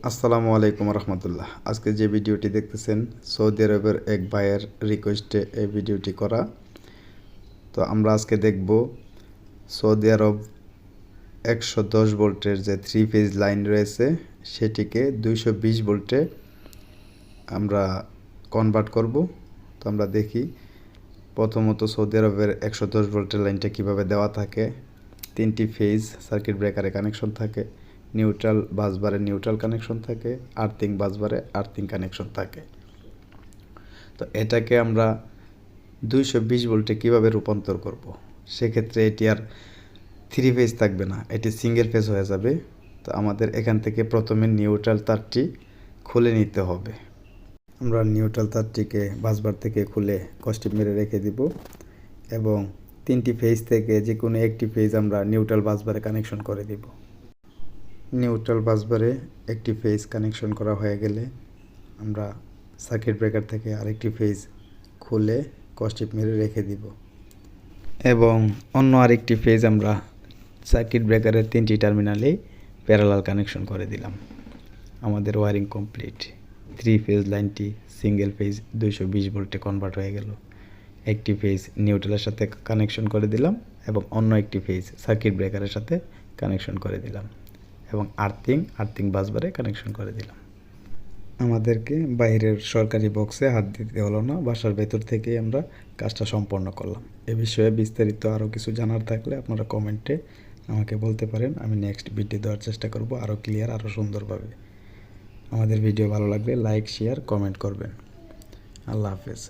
আসসালামু আলাইকুম রহমতুল্লাহ। আজকে যে ভিডিওটি দেখতেছেন সৌদি আরবের এক ভাইয়ের রিকোয়েস্টে এই ভিডিওটি করা। তো আমরা আজকে দেখব সৌদি আরব 110 ভোল্টের যে 3 ফেজ লাইন রয়েছে সেটিকে 220 ভোল্টে আমরা কনভার্ট করব। তো আমরা দেখি প্রথমত সৌদি আরবের 110 ভোল্টের লাইনটা কিভাবে দেওয়া থাকে। 3টি ফেজ সার্কিট ব্রেকারে কানেকশন থাকে, নিউট্রাল বাসবারে নিউট্রাল কানেকশন থাকে, আর্থিং বাসবারে আর্থিং কানেকশন থাকে। তো এটাকে আমরা 220 ভোল্টে কীভাবে রূপান্তর করব। সেক্ষেত্রে এটি আর 3 ফেজ থাকবে না, এটি সিঙ্গেল ফেজ হয়ে যাবে। তো আমাদের এখান থেকে প্রথমে নিউট্রাল তারটি খুলে নিতে হবে। আমরা নিউট্রাল তারটিকে বাসবার থেকে খুলে কস্টিপ মেরে রেখে দিব এবং 3টি ফেজ থেকে যে কোনো একটি ফেজ আমরা নিউট্রাল বাসবারে কানেকশন করে দিব। নিউট্রাল বাসবারে একটি ফেজ কানেকশন করা হয়ে গেলে আমরা সার্কিট ব্রেকার থেকে আরেকটি ফেজ খুলে কস্টিপ মেরে রেখে দিব এবং অন্য আরেকটি ফেজ আমরা সার্কিট ব্রেকারের 3টি টার্মিনালেই প্যারালাল কানেকশন করে দিলাম। আমাদের ওয়ারিং কমপ্লিট। 3 ফেজ লাইনটি সিঙ্গেল ফেজ 220 ভোল্টে কনভার্ট হয়ে গেল। একটি ফেজ নিউট্রালের সাথে কানেকশন করে দিলাম এবং অন্য একটি ফেজ সার্কিট ব্রেকারের সাথে কানেকশন করে দিলাম এবং আর্থিং বাসবারে কানেকশন করে দিলাম। আমাদেরকে বাইরের সরকারি বক্সে হাত দিতে হলো না, বাসার ভেতর থেকেই আমরা কাজটা সম্পন্ন করলাম। এ বিষয়ে বিস্তারিত আরও কিছু জানার থাকলে আপনারা কমেন্টে আমাকে বলতে পারেন। আমি নেক্সট ভিডিও দেওয়ার চেষ্টা করব আরও ক্লিয়ার, আরও সুন্দরভাবে। আমাদের ভিডিও ভালো লাগলে লাইক, শেয়ার, কমেন্ট করবেন। আল্লাহ হাফেজ।